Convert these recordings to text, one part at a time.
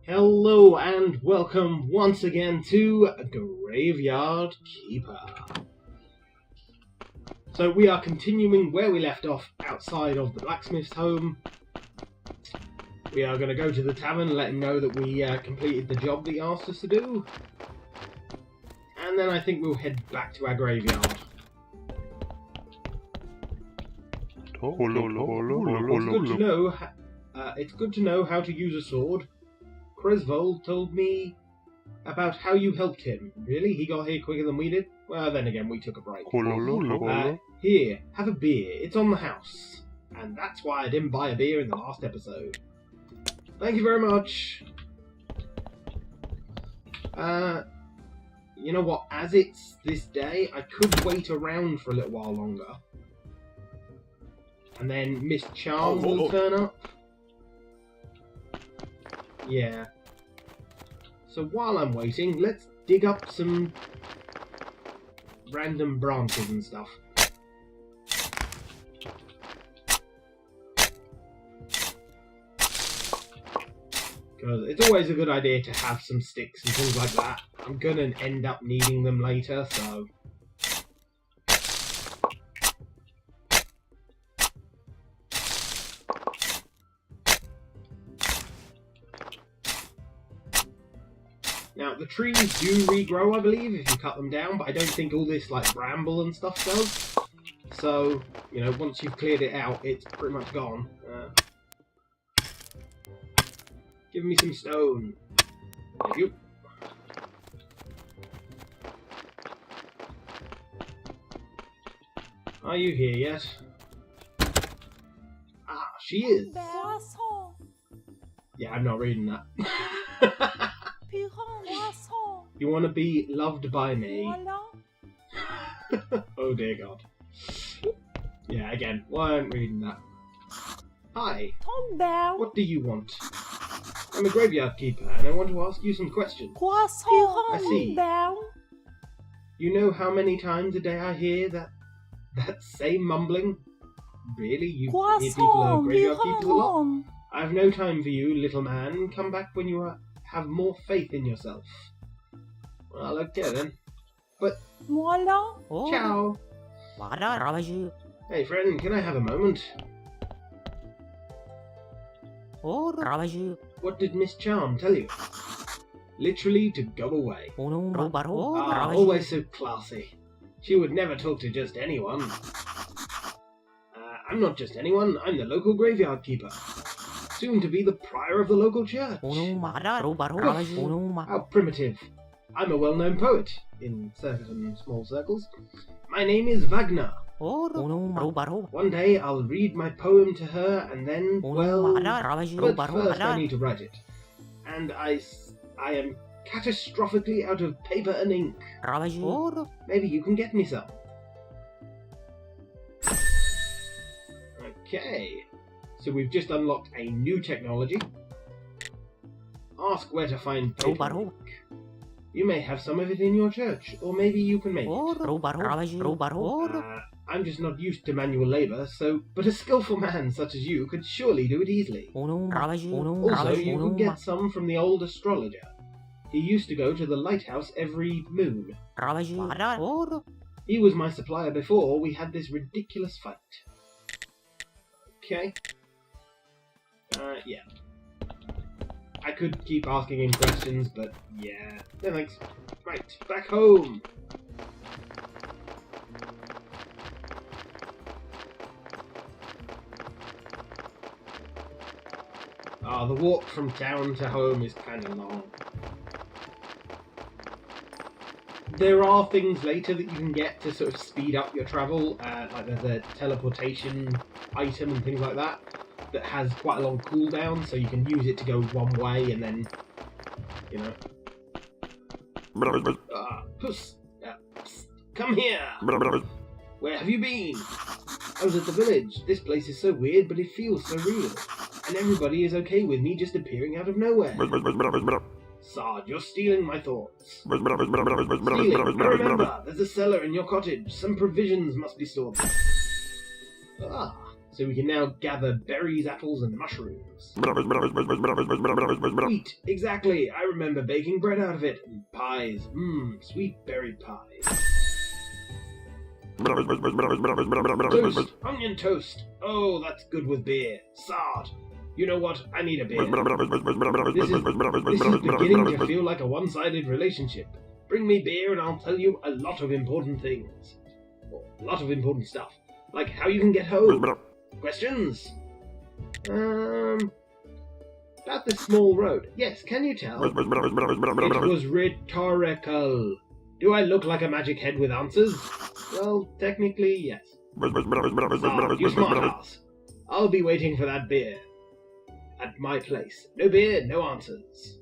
Hello and welcome once again to Graveyard Keeper. So we are continuing where we left off outside of the blacksmith's home. We are going to go to the tavern and let him know that we completed the job that he asked us to do. And then I think we'll head back to our graveyard. It's good to know how to use a sword. Cresvold told me about how you helped him. Really? He got here quicker than we did? Well, then again, we took a break. Here, have a beer. It's on the house. And that's why I didn't buy a beer in the last episode. Thank you very much. You know what? As it's this day, I could wait around for a little while longer. And then Miss Charm will turn up. Yeah. So while I'm waiting, let's dig up some random branches and stuff. Because it's always a good idea to have some sticks and things like that. I'm gonna end up needing them later, so... Now, the trees do regrow, I believe, if you cut them down, but I don't think all this, like, bramble and stuff does. So, you know, once you've cleared it out, it's pretty much gone. Give me some stone. Thank you. Are you here yet? Ah, she is. Yeah, I'm not reading that. You want to be loved by me? Oh dear God. Yeah, again, why aren't reading that? Hi. What do you want? I'm a graveyard keeper, and I want to ask you some questions. I see. You know how many times a day I hear that same mumbling? Really? You hear people are graveyard keepers a lot? I have no time for you, little man. Come back when you have more faith in yourself. Well, okay then. But... Ciao! Hey friend, can I have a moment? What did Miss Charm tell you? Literally to go away. Always so classy. She would never talk to just anyone. I'm not just anyone, I'm the local graveyard keeper. Soon to be the prior of the local church. How primitive. I'm a well-known poet, in certain small circles. My name is Wagner. One day I'll read my poem to her and then, well, but first I need to write it. And I am catastrophically out of paper and ink. Maybe you can get me some. Okay. So we've just unlocked a new technology. Ask where to find paper and ink. You may have some of it in your church, or maybe you can make it. I'm just not used to manual labour, but a skillful man such as you could surely do it easily. Also, you could get some from the old astrologer. He used to go to the lighthouse every moon. He was my supplier before we had this ridiculous fight. Okay. Yeah. I could keep asking him questions, but yeah. No thanks. Right, back home! The walk from town to home is kind of long. There are things later that you can get to sort of speed up your travel, like there's a teleportation item and things like that has quite a long cooldown, so you can use it to go one way and then, you know. Puss! Psst, come here! Where have you been? I was at the village. This place is so weird, but it feels so real. And everybody is okay with me just appearing out of nowhere. Sarge, you're stealing my thoughts. Stealing? Remember, there's a cellar in your cottage. Some provisions must be stored there. so we can now gather berries, apples, and mushrooms. Wheat, exactly. I remember baking bread out of it. And pies. Sweet berry pies. Toast, onion toast. Oh, that's good with beer. Sard. You know what? I need a beer. This is beginning to feel like a one-sided relationship. Bring me beer and I'll tell you a lot of important things. Or a lot of important stuff. Like how you can get home. Questions? About this small road. Yes, can you tell? It was rhetorical. Do I look like a magic head with answers? Well, technically, yes. Zard, you smartass. I'll be waiting for that beer. At my place. No beer, no answers.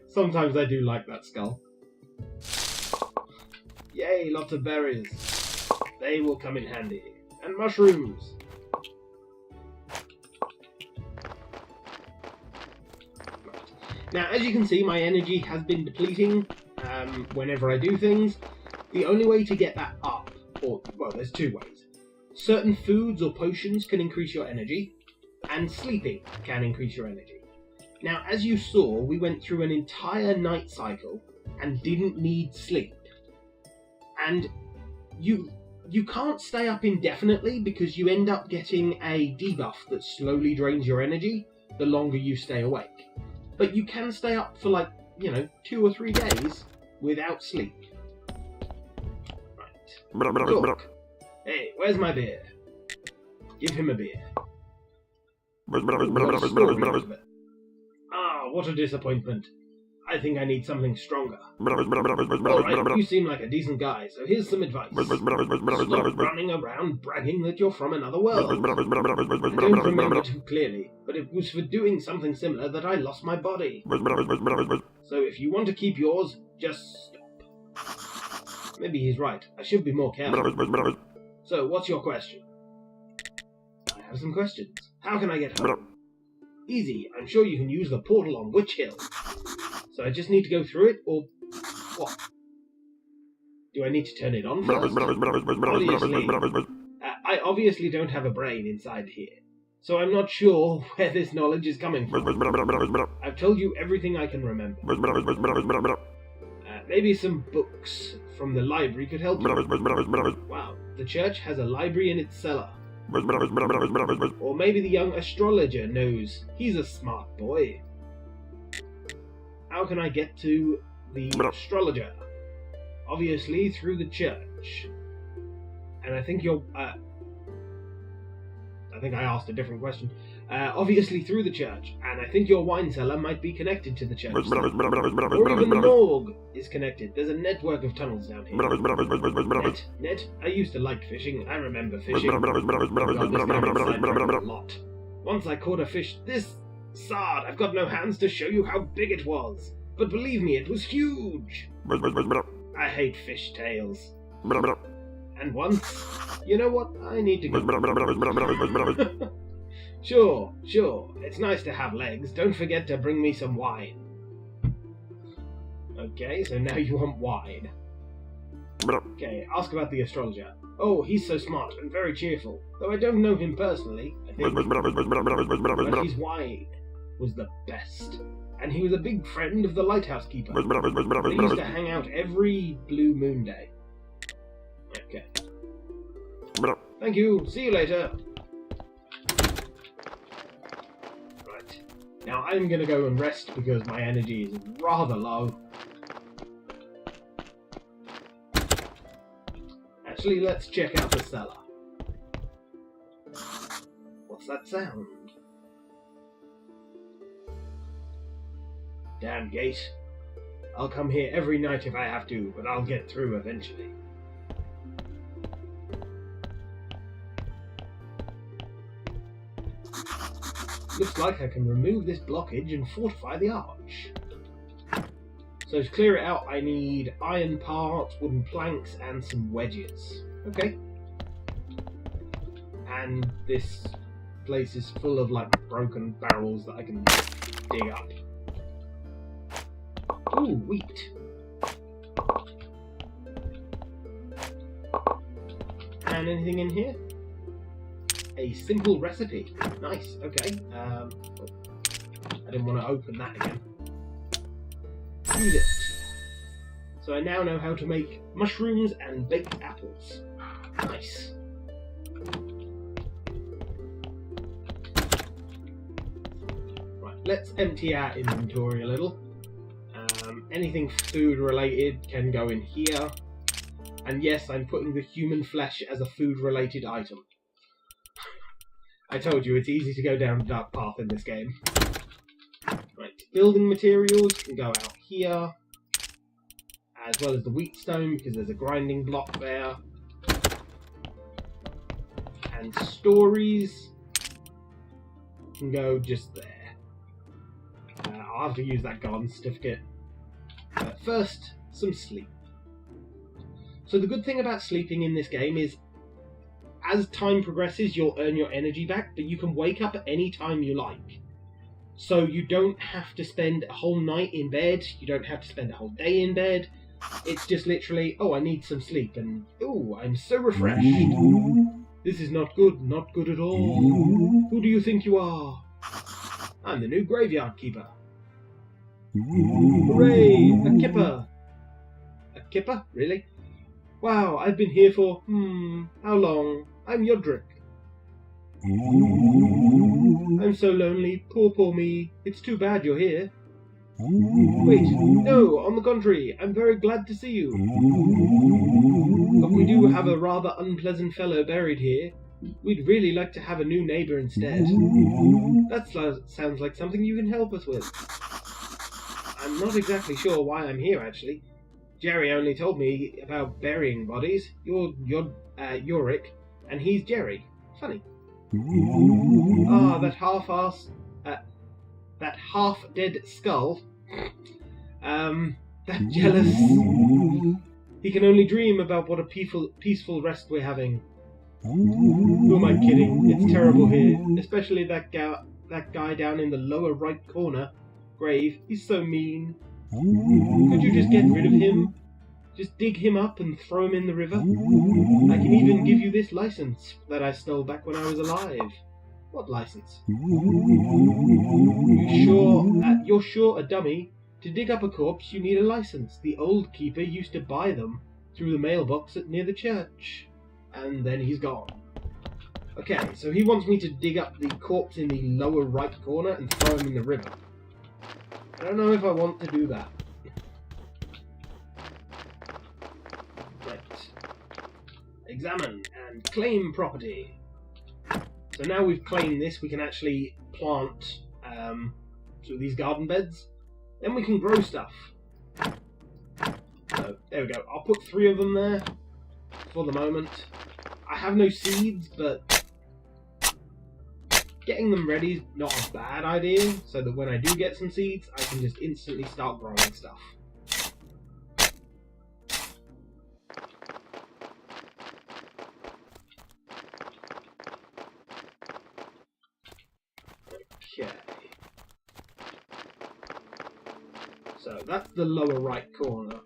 Sometimes I do like that skull. Yay, lots of berries. They will come in handy. And mushrooms. Now, as you can see, my energy has been depleting whenever I do things. The only way to get that up, well, there's two ways. Certain foods or potions can increase your energy, and sleeping can increase your energy. Now, as you saw, we went through an entire night cycle and didn't need sleep. And you can't stay up indefinitely because you end up getting a debuff that slowly drains your energy the longer you stay awake. But you can stay up for 2 or 3 days without sleep. Right. Look. Hey, where's my beer? Give him a beer. Ah, what a disappointment. I think I need something stronger. Alright, you seem like a decent guy, so here's some advice. Stop running around bragging that you're from another world. I don't remember too clearly, but it was for doing something similar that I lost my body. So if you want to keep yours, just stop. Maybe he's right. I should be more careful. So, what's your question? I have some questions. How can I get home? Easy. I'm sure you can use the portal on Witch Hill. So I just need to go through it, or what? Do I need to turn it on first? I obviously don't have a brain inside here, so I'm not sure where this knowledge is coming from. I've told you everything I can remember. Maybe some books from the library could help you. Wow, the church has a library in its cellar. Or maybe the young astrologer knows. He's a smart boy. How can I get to the astrologer? Obviously through the church. And I think you're... I think I asked a different question. Obviously through the church. And I think your wine cellar might be connected to the church. Or even the morgue is connected. There's a network of tunnels down here. Net? I used to like fishing. I remember fishing. I got this kind of sidetracked a lot. Once I caught a fish this... Sard, I've got no hands to show you how big it was. But believe me, it was huge. I hate fish tails. And once... You know what? I need to go. Sure. It's nice to have legs. Don't forget to bring me some wine. Okay, so now you want wine. Okay, ask about the astrologer. Oh, he's so smart and very cheerful. Though I don't know him personally, I think. But his wine was the best. And he was a big friend of the lighthouse keeper. They used to hang out every blue moon day. Okay. Thank you. See you later. Right. Now I'm gonna go and rest because my energy is rather low. Actually, let's check out the cellar. What's that sound? Damn gate. I'll come here every night if I have to, but I'll get through eventually. Looks like I can remove this blockage and fortify the arch. So to clear it out, I need iron parts, wooden planks, and some wedges. Okay. And this place is full of broken barrels that I can dig up. Ooh, wheat. And anything in here? a simple recipe. Nice, okay. I didn't want to open that again. Use it. So I now know how to make mushrooms and baked apples. Nice. Right, let's empty our inventory a little. Anything food related can go in here. And yes, I'm putting the human flesh as a food related item. I told you, it's easy to go down a dark path in this game. Right, building materials can go out here. As well as the wheatstone, because there's a grinding block there. And stories can go just there. I'll have to use that garden certificate. But first, some sleep. So the good thing about sleeping in this game is, as time progresses, you'll earn your energy back, but you can wake up at any time you like. So you don't have to spend a whole night in bed, you don't have to spend a whole day in bed. It's just literally, oh, I need some sleep, and oh, I'm so refreshed. This is not good at all. Who do you think you are? I'm the new graveyard keeper. Hooray! A kipper! A kipper? Really? Wow, I've been here for, how long? I'm Yodrick. I'm so lonely, poor me. It's too bad you're here. Wait, no, on the contrary, I'm very glad to see you. But we do have a rather unpleasant fellow buried here. We'd really like to have a new neighbour instead. That sounds like something you can help us with. I'm not exactly sure why I'm here, actually. Jerry only told me about burying bodies. You're Yorick, and he's Jerry. Funny. Ah, that half-dead skull. That jealous. He can only dream about what a peaceful rest we're having. Who am I kidding? It's terrible here, especially that guy down in the lower right corner. Grave, he's so mean. Could you just get rid of him? Just dig him up and throw him in the river? I can even give you this license that I stole back when I was alive. What license? You're sure a dummy? To dig up a corpse, you need a license. The old keeper used to buy them through the mailbox near the church. And then he's gone. Okay, so he wants me to dig up the corpse in the lower right corner and throw him in the river. I don't know if I want to do that. Right. Examine and claim property. So now we've claimed this, we can actually plant through these garden beds. Then we can grow stuff. So, there we go. I'll put 3 of them there for the moment. I have no seeds, but getting them ready is not a bad idea, so that when I do get some seeds, I can just instantly start growing stuff. Okay. So that's the lower right corner.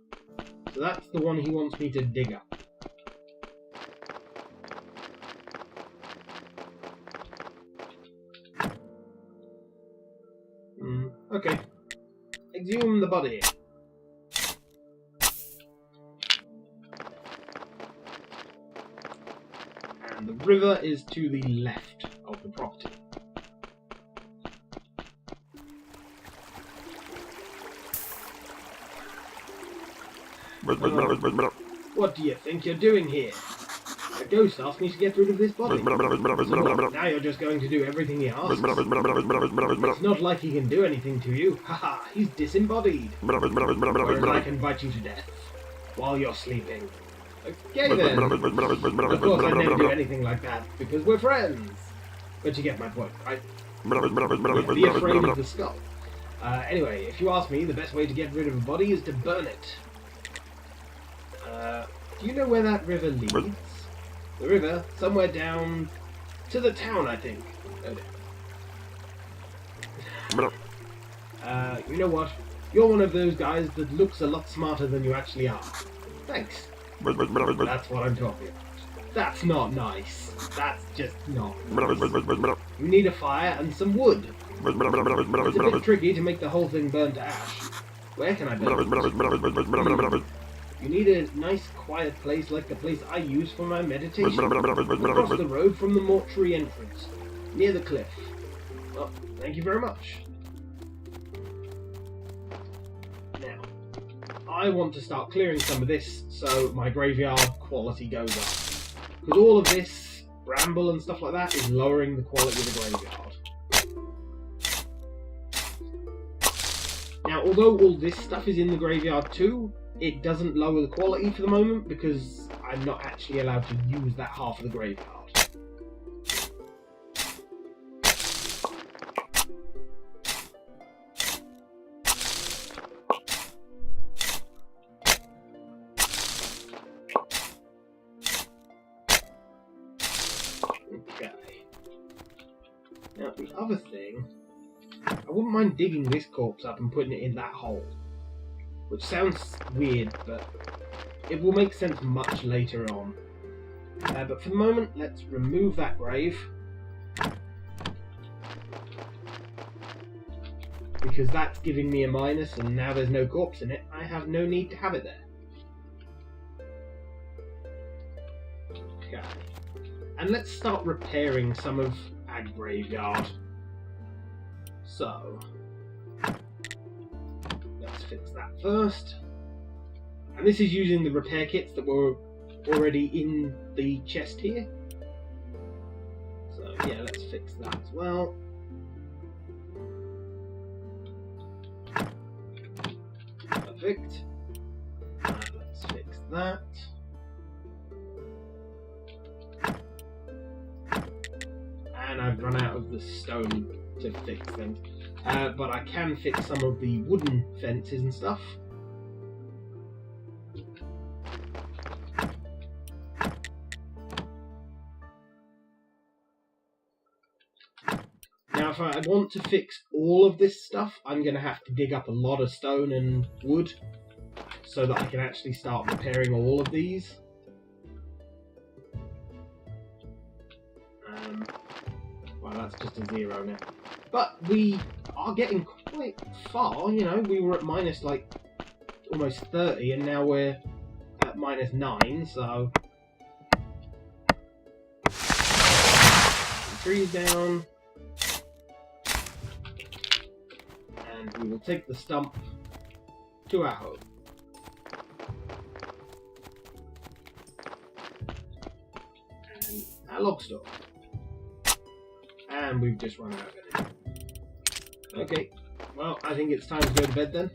So that's the one he wants me to dig up. Okay. Exhume the body. And the river is to the left of the property. What do you think you're doing here? A ghost asked me to get rid of this body. So now you're just going to do everything he asks? It's not like he can do anything to you. Haha, he's disembodied. Whereas I can bite you to death while you're sleeping. Okay then. Of course I'd never do anything like that, because we're friends. But you get my point, right? Be afraid of the skull. Anyway, if you ask me, the best way to get rid of a body is to burn it. Do you know where that river leads? The river, somewhere down to the town, I think. You know what? You're one of those guys that looks a lot smarter than you actually are. Thanks. That's what I'm talking about. That's not nice. That's just not nice. You need a fire and some wood. It's a bit tricky to make the whole thing burn to ash. Where can I burn it? You need a nice quiet place like the place I use for my meditation. Across the road from the mortuary entrance, near the cliff. Well, thank you very much. Now, I want to start clearing some of this so my graveyard quality goes up. Because all of this bramble and stuff like that is lowering the quality of the graveyard. Now, although all this stuff is in the graveyard too, it doesn't lower the quality for the moment because I'm not actually allowed to use that half of the graveyard. Okay. Now the other thing, I wouldn't mind digging this corpse up and putting it in that hole. Which sounds weird, but it will make sense much later on. But for the moment, let's remove that grave. Because that's giving me a minus, and now there's no corpse in it, I have no need to have it there. Okay. And let's start repairing some of our graveyard. So... let's fix that first. And this is using the repair kits that were already in the chest here. So yeah, let's fix that as well. Perfect. Let's fix that. And I've run out of the stone to fix things. But I can fix some of the wooden fences and stuff. Now if I want to fix all of this stuff, I'm going to have to dig up a lot of stone and wood so that I can actually start repairing all of these. Well, that's just a 0 now. But we are getting quite far, you know, we were at minus like almost 30 and now we're at minus 9, so... trees down. And we will take the stump to our home. And our log store. And we've just run out of it. Okay, well, I think it's time to go to bed then.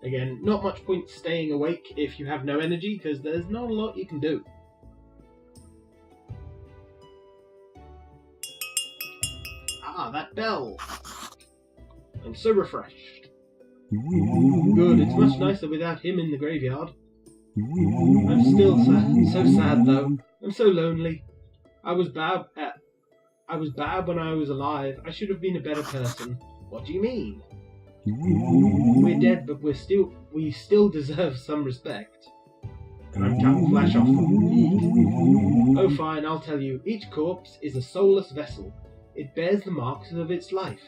Again, not much point staying awake if you have no energy, because there's not a lot you can do. Ah, that bell! I'm so refreshed. Good, it's much nicer without him in the graveyard. I'm still so sad though. I'm so lonely. I was bad when I was alive. I should have been a better person. What do you mean? We're dead, but we still deserve some respect. I'm can't flash off. Oh fine, I'll tell you. Each corpse is a soulless vessel. It bears the marks of its life.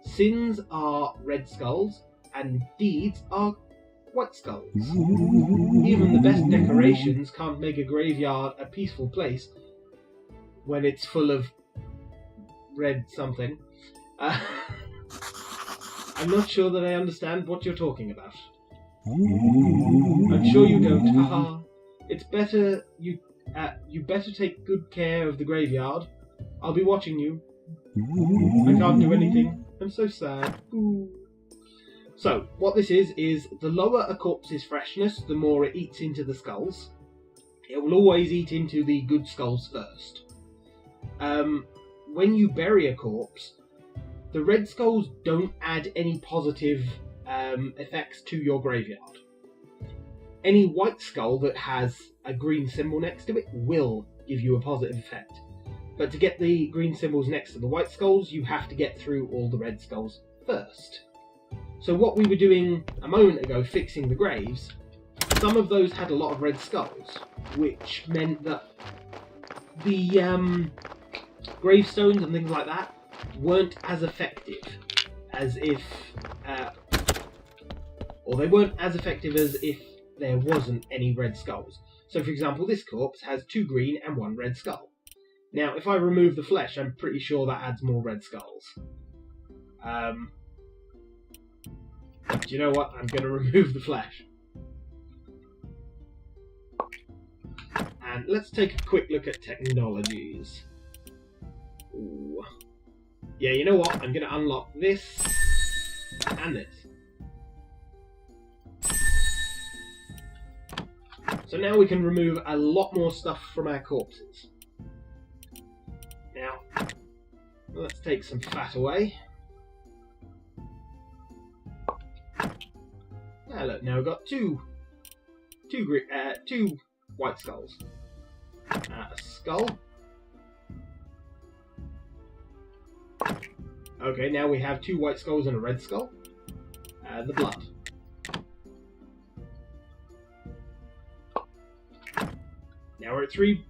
Sins are red skulls, and deeds are white skulls. Even the best decorations can't make a graveyard a peaceful place when it's full of red something. I'm not sure that I understand what you're talking about. I'm sure you don't. Haha. It's better you better take good care of the graveyard. I'll be watching you. I can't do anything. I'm so sad. Ooh. So, what this is the lower a corpse's freshness, the more it eats into the skulls. It will always eat into the good skulls first. When you bury a corpse, the red skulls don't add any positive effects to your graveyard. Any white skull that has a green symbol next to it will give you a positive effect. But to get the green symbols next to the white skulls, you have to get through all the red skulls first. So what we were doing a moment ago, fixing the graves, some of those had a lot of red skulls, which meant that the gravestones and things like that weren't as effective as if, or they weren't as effective as if there wasn't any red skulls. So for example, this corpse has 2 green and 1 red skull. Now if I remove the flesh, I'm pretty sure that adds more red skulls. But do you know what? I'm going to remove the flesh. And let's take a quick look at technologies. Ooh. Yeah, you know what? I'm going to unlock this and this. So now we can remove a lot more stuff from our corpses. Now, let's take some fat away. Ah, look, now we've got two white skulls. A skull. Okay, now we have 2 white skulls and a red skull. The blood. Now we're at 3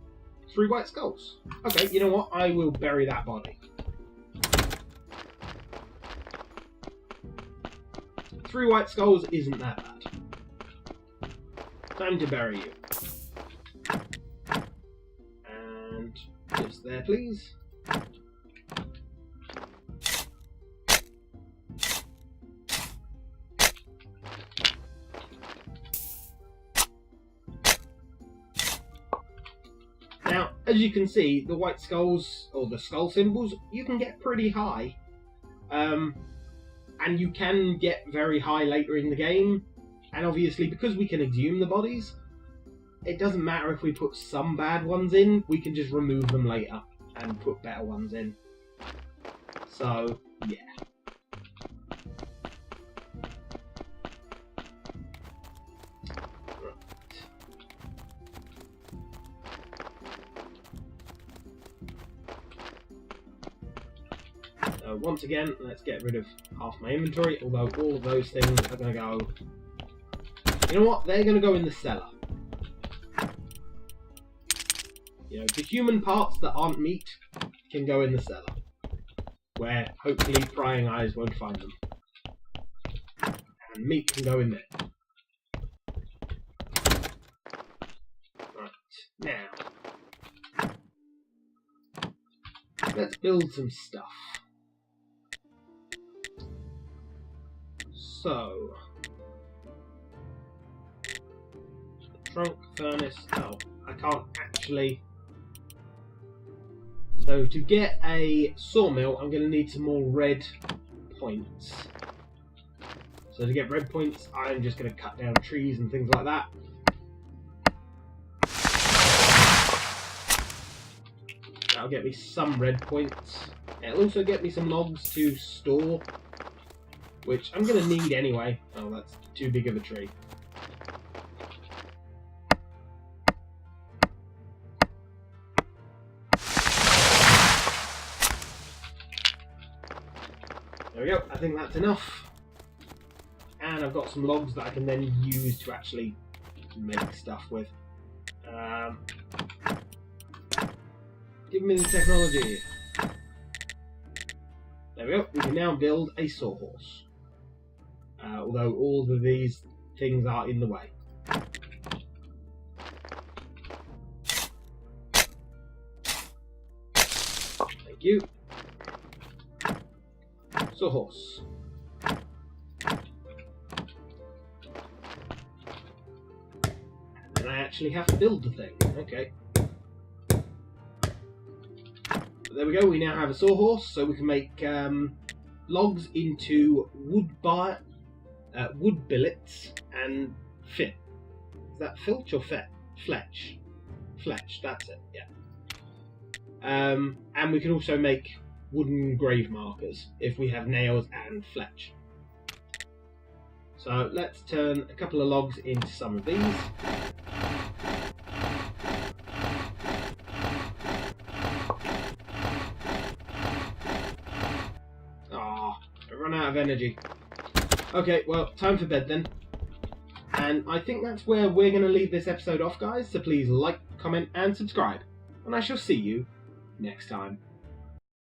white skulls. Okay, you know what? I will bury that body. 3 white skulls isn't that bad. Time to bury you. And just there, please. Now, as you can see, the white skulls, or the skull symbols, you can get pretty high. And you can get very high later in the game. And obviously, because we can exhume the bodies, it doesn't matter if we put some bad ones in, we can just remove them later and put better ones in. So, yeah. Once again, let's get rid of half my inventory, although all of those things are going to go... You know what? They're going to go in the cellar. You know, the human parts that aren't meat can go in the cellar, where hopefully prying eyes won't find them. And meat can go in there. Right, now... let's build some stuff. So, trunk, furnace, oh, I can't actually... So to get a sawmill, I'm going to need some more red points. So to get red points, I'm just going to cut down trees and things like that. That'll get me some red points. It'll also get me some logs to store, which I'm going to need anyway. Oh, that's too big of a tree. There we go, I think that's enough. And I've got some logs that I can then use to actually make stuff with. Give me the technology. There we go, we can now build a sawhorse. Although all of these things are in the way. Thank you. Sawhorse. And I actually have to build the thing. Okay. But there we go, we now have a sawhorse, so we can make logs into wood billets and fit. Is that filch or fletch? Fletch, that's it, yeah. And we can also make wooden grave markers if we have nails and fletch. So let's turn a couple of logs into some of these. Ah, I run out of energy. Okay, well, time for bed then. And I think that's where we're going to leave this episode off, guys. So please like, comment, and subscribe. And I shall see you next time.